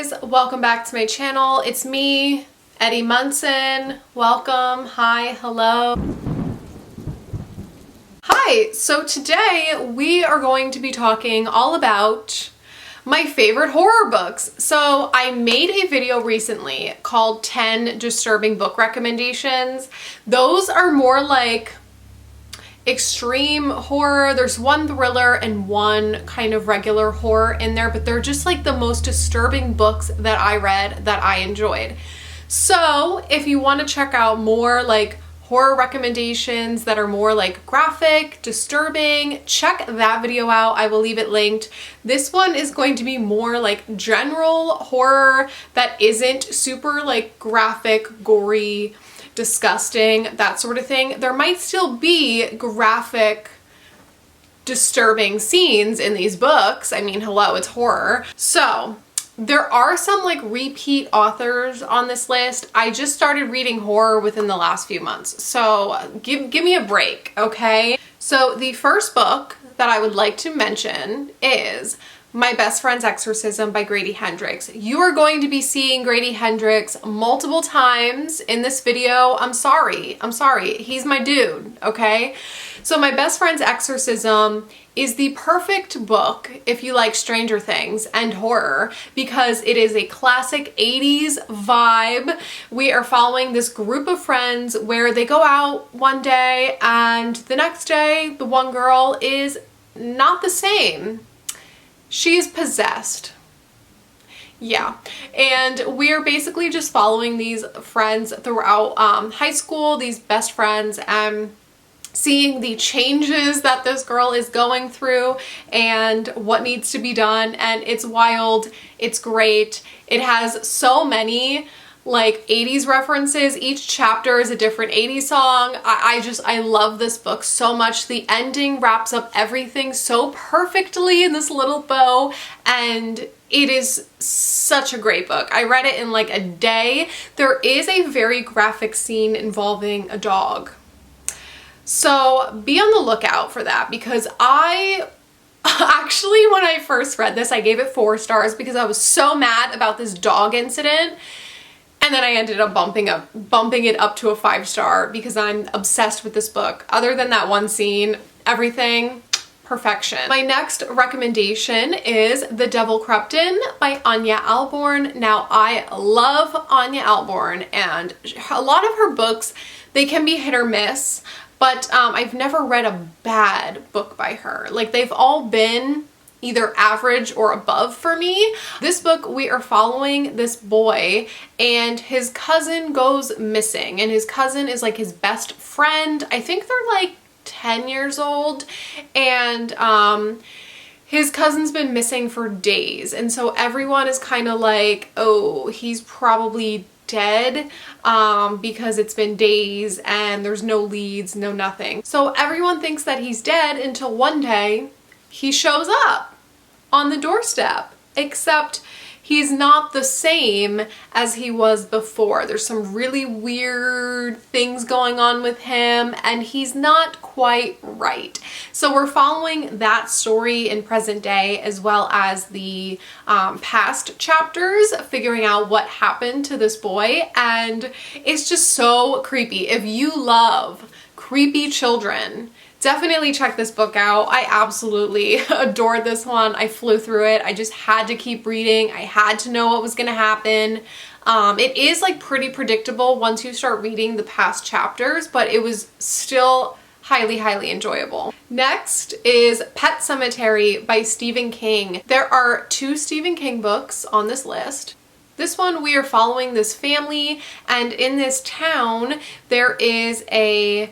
guys, welcome back to my channel. It's me, Eddie Munson. Welcome. Hi, hello. Hi, so today we are going to be talking all about my favorite horror books. So I made a video recently called 10 disturbing book recommendations. Those are more like extreme horror. There's one thriller and one kind of regular horror in there, but they're just like the most disturbing books that I read that I enjoyed. So if you want to check out more like horror recommendations that are more like graphic, disturbing, check that video out. I will leave it linked. This one is going to be more like general horror that isn't super like graphic, gory, disgusting, that sort of thing. There might still be graphic, disturbing scenes in these books. I mean, hello, it's horror. So there are some like repeat authors on this list. I just started reading horror within the last few months, so give me a break, okay? So the first book that I would like to mention is My Best Friend's Exorcism by Grady Hendrix. You are going to be seeing Grady Hendrix multiple times in this video. I'm sorry. He's my dude, okay? So My Best Friend's Exorcism is the perfect book if you like Stranger Things and horror, because it is a classic 80s vibe. We are following this group of friends where they go out one day and the next day the one girl is not the same. She's possessed. Yeah, and we're basically just following these friends throughout high school, these best friends, and seeing the changes that this girl is going through and what needs to be done. And it's wild, it's great. It has so many like 80s references. Each chapter is a different 80s song. I love this book so much. The ending wraps up everything so perfectly in this little bow, and it is such a great book. I read it in like a day. There is a very graphic scene involving a dog, so be on the lookout for that, because actually, when I first read this, I gave it 4 stars because I was so mad about this dog incident. And then I ended up bumping it up to a 5-star because I'm obsessed with this book. Other than that one scene, everything, perfection. My next recommendation is The Devil Krupten by Anya Alborn. Now, I love Anya Alborn, and a lot of her books, they can be hit or miss, but I've never read a bad book by her. Like, they've all been either average or above for me. This book, we are following this boy and his cousin goes missing, and his cousin is like his best friend. I think they're like 10 years old, and his cousin's been missing for days, and so everyone is kind of like, oh, he's probably dead because it's been days and there's no leads, no nothing. So everyone thinks that he's dead until one day he shows up on the doorstep, except he's not the same as he was before. There's some really weird things going on with him, and he's not quite right. So we're following that story in present day, as well as the past chapters, figuring out what happened to this boy, and it's just so creepy. If you love creepy children, definitely check this book out. I absolutely adored this one. I flew through it. I just had to keep reading. I had to know what was going to happen. It is like pretty predictable once you start reading the past chapters, but it was still highly, highly enjoyable. Next is Pet Sematary by Stephen King. There are 2 Stephen King books on this list. This one, we are following this family, and in this town there is a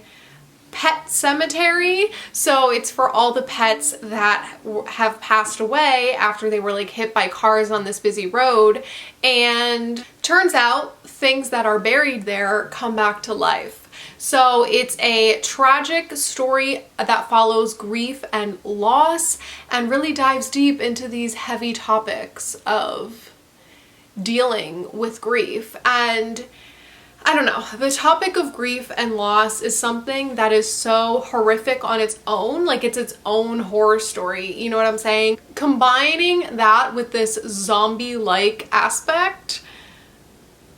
pet cemetery, so it's for all the pets that have passed away after they were like hit by cars on this busy road, and turns out things that are buried there come back to life. So it's a tragic story that follows grief and loss and really dives deep into these heavy topics of dealing with grief. And I don't know, the topic of grief and loss is something that is so horrific on its own, like it's its own horror story, you know what I'm saying? Combining that with this zombie-like aspect,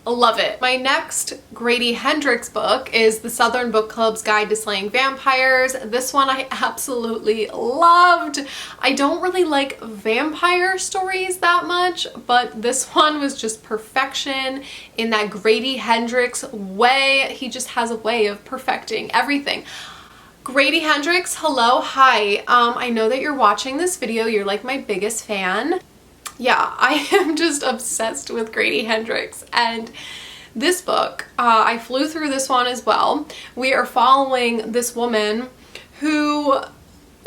I love it. My next Grady Hendrix book is The Southern Book Club's Guide to Slaying Vampires. This one I absolutely loved. I don't really like vampire stories that much, but this one was just perfection in that Grady Hendrix way. He just has a way of perfecting everything. Grady Hendrix, hello, hi. I know that you're watching this video. You're like my biggest fan. Yeah, I am just obsessed with Grady Hendrix, and this book, I flew through this one as well. We are following this woman who,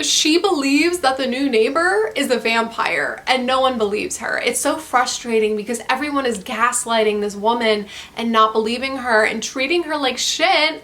she believes that the new neighbor is a vampire and no one believes her. It's so frustrating because everyone is gaslighting this woman and not believing her and treating her like shit.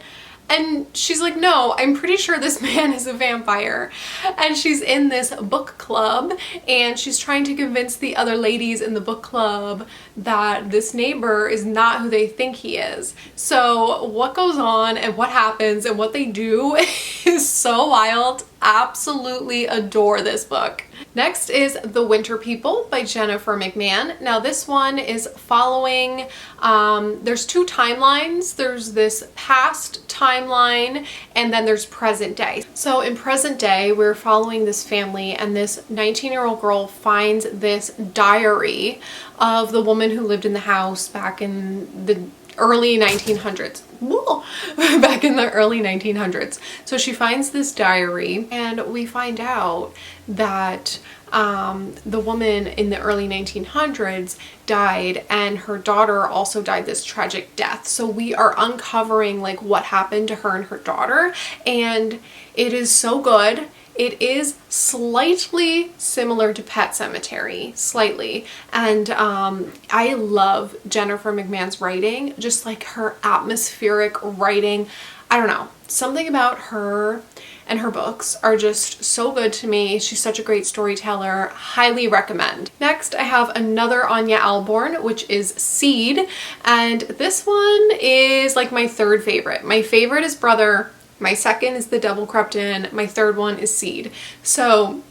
And she's like, no, I'm pretty sure this man is a vampire. And she's in this book club and she's trying to convince the other ladies in the book club that this neighbor is not who they think he is. So what goes on and what happens and what they do is so wild. Absolutely adore this book. Next is The Winter People by Jennifer McMahon. Now this one is following, there's two timelines. There's this past timeline and then there's present day. So in present day, we're following this family and this 19-year-old girl finds this diary of the woman who lived in the house back in the early 1900s. Whoa. Back in the early 1900s. So she finds this diary and we find out that the woman in the early 1900s died and her daughter also died this tragic death. So we are uncovering like what happened to her and her daughter, and it is so good. It is slightly similar to Pet Sematary, slightly, and I love Jennifer McMahon's writing, just like her atmospheric writing. I don't know, something about her and her books are just so good to me. She's such a great storyteller. Highly recommend. Next, I have another Anya Alborn, which is Seed, and this one is like my third favorite. My favorite is Brother. My second is The Devil Crept In. My third one is Seed. So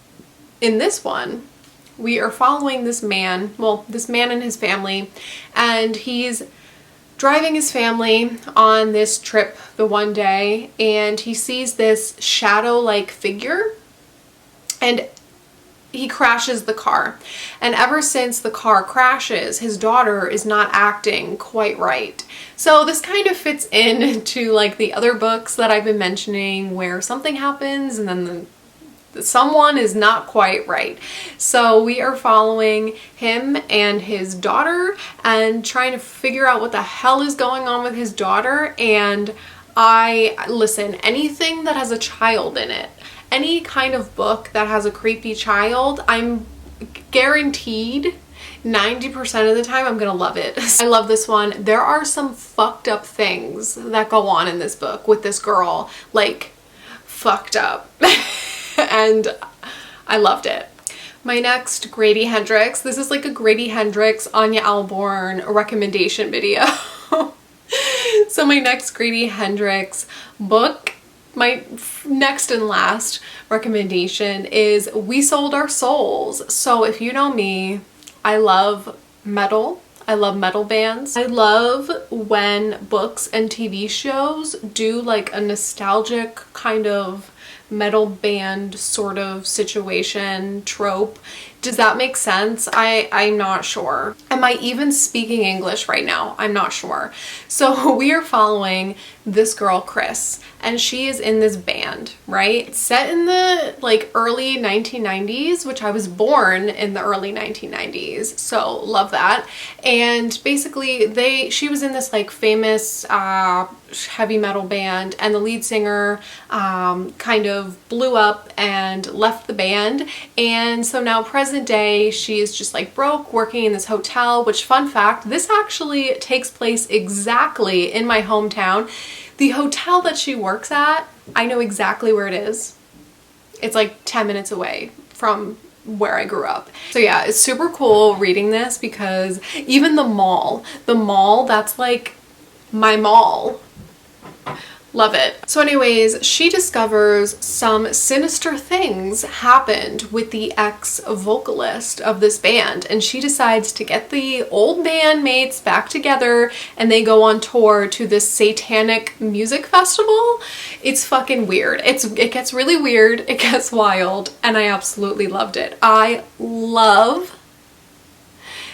in this one, we are following this man, well, this man and his family, and he's driving his family on this trip the one day, and he sees this shadow-like figure and he crashes the car. And ever since the car crashes, his daughter is not acting quite right. So this kind of fits into like the other books that I've been mentioning where something happens and then someone is not quite right. So we are following him and his daughter and trying to figure out what the hell is going on with his daughter. And listen, anything that has a child in it, any kind of book that has a creepy child, I'm guaranteed 90% of the time I'm gonna love it. I love this one. There are some fucked up things that go on in this book with this girl, like fucked up. And I loved it. My next Grady Hendrix, this is like a Grady Hendrix, Anya Alborn recommendation video. So my next Grady Hendrix book, my next and last recommendation is We Sold Our Souls. So if you know me, I love metal. I love metal bands. I love when books and TV shows do like a nostalgic kind of metal band sort of situation trope. Does that make sense? I'm not sure. Am I even speaking English right now? I'm not sure. So we are following this girl, Chris, and she is in this band, right? It's set in the like early 1990s, which I was born in the early 1990s. So love that. And basically she was in this like famous heavy metal band, and the lead singer kind of blew up and left the band. And so now present day, she is just like broke, working in this hotel, which, fun fact, this actually takes place exactly in my hometown. The hotel that she works at, I know exactly where it is. It's like 10 minutes away from where I grew up. So yeah, it's super cool reading this because even the mall that's like my mall. Love it. So anyways, she discovers some sinister things happened with the ex-vocalist of this band, and she decides to get the old bandmates back together and they go on tour to this satanic music festival. It's fucking weird. It gets really weird, it gets wild, and I absolutely loved it. I love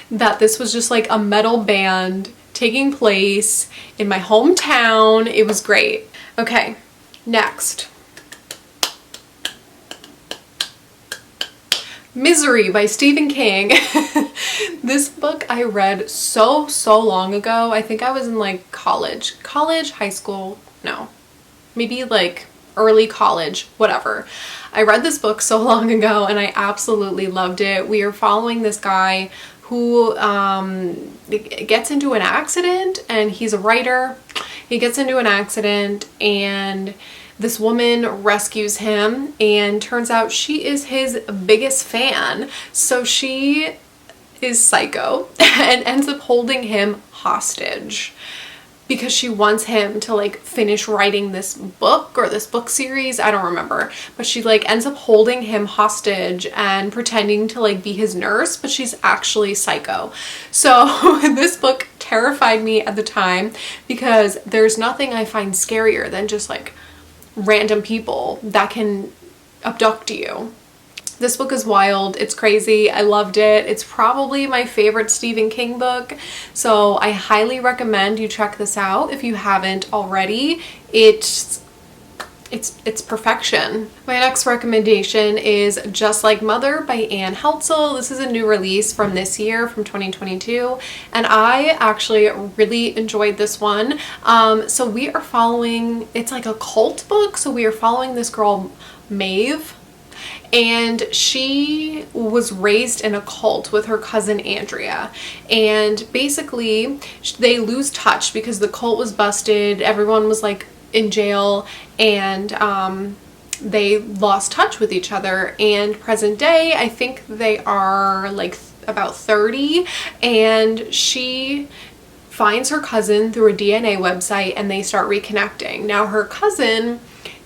that this was just like a metal band taking place in my hometown. It was great. Okay, next. Misery by Stephen King. This book I read so long ago. I think I was in like college, high school, no, maybe like early college, whatever. I read this book so long ago and I absolutely loved it. We are following this guy who gets into an accident, and he's a writer. He gets into an accident and this woman rescues him, and turns out she is his biggest fan. So she is psycho and ends up holding him hostage because she wants him to like finish writing this book or this book series. I don't remember, but she like ends up holding him hostage and pretending to like be his nurse, but she's actually psycho. So this book terrified me at the time because there's nothing I find scarier than just like random people that can abduct you. This book is wild. It's crazy. I loved it. It's probably my favorite Stephen King book, so I highly recommend you check this out if you haven't already. It's perfection. My next recommendation is Just Like Mother by Anne Heltzel. This is a new release from this year, from 2022, and I actually really enjoyed this one. So we are following, it's like a cult book, so we are following this girl, Maeve, and she was raised in a cult with her cousin Andrea, and basically they lose touch because the cult was busted, everyone was like in jail, and they lost touch with each other. And present day, I think they are like about 30, and she finds her cousin through a DNA website and they start reconnecting. Now her cousin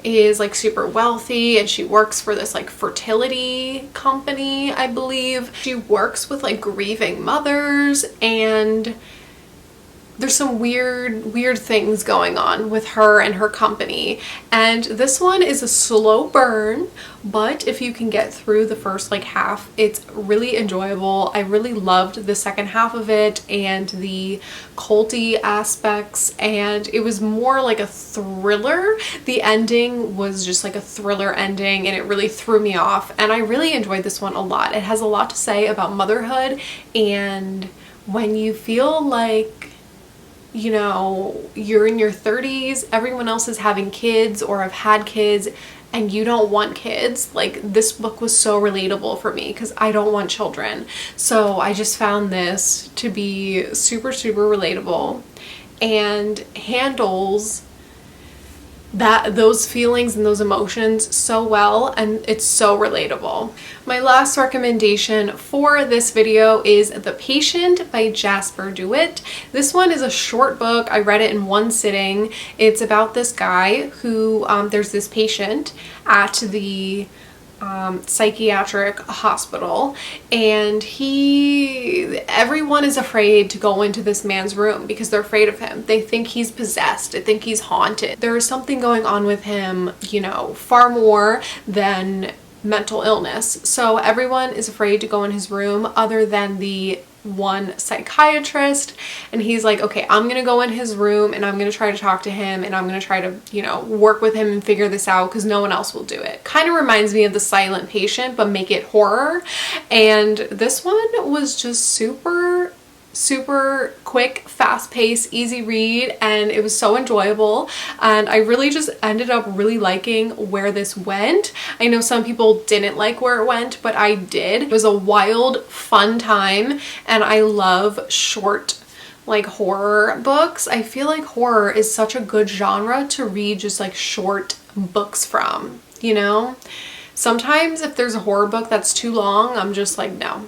is like super wealthy and she works for this like fertility company, I believe. She works with like grieving mothers, and there's some weird things going on with her and her company. And this one is a slow burn, but if you can get through the first like half, it's really enjoyable. I really loved the second half of it and the culty aspects, and it was more like a thriller. The ending was just like a thriller ending, and it really threw me off, and I really enjoyed this one a lot. It has a lot to say about motherhood, and when you feel like, you know, you're in your 30s, everyone else is having kids or have had kids, and you don't want kids. Like, this book was so relatable for me because I don't want children. So I just found this to be super relatable and handles those feelings and those emotions so well, and it's so relatable. My last recommendation for this video is The Patient by Jasper DeWitt. This one is a short book. I read it in one sitting. It's about this guy who there's this patient at the psychiatric hospital, and everyone is afraid to go into this man's room because they're afraid of him. They think he's possessed. They think he's haunted. There is something going on with him, you know, far more than mental illness. So everyone is afraid to go in his room other than the one psychiatrist, and he's like, okay, I'm gonna go in his room and I'm gonna try to talk to him, and I'm gonna try to, you know, work with him and figure this out because no one else will do it. Kind of reminds me of The Silent Patient, but make it horror. And this one was just super quick, fast-paced, easy read, and it was so enjoyable, and I really just ended up really liking where this went. I know some people didn't like where it went, but I did. It was a wild, fun time, and I love short like horror books. I feel like horror is such a good genre to read just like short books from, you know? Sometimes if there's a horror book that's too long, I'm just like, no.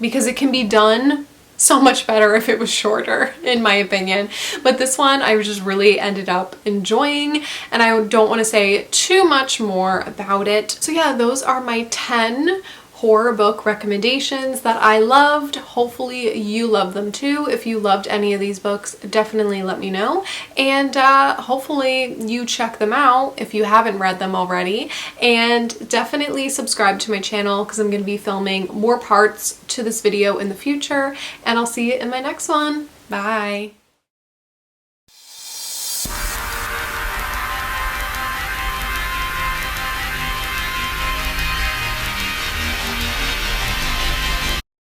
Because it can be done so much better if it was shorter, in my opinion. But this one I just really ended up enjoying, and I don't want to say too much more about it. So yeah, those are my 10 horror book recommendations that I loved. Hopefully you love them too. If you loved any of these books, definitely let me know, and hopefully you check them out if you haven't read them already, and definitely subscribe to my channel because I'm going to be filming more parts to this video in the future, and I'll see you in my next one. Bye!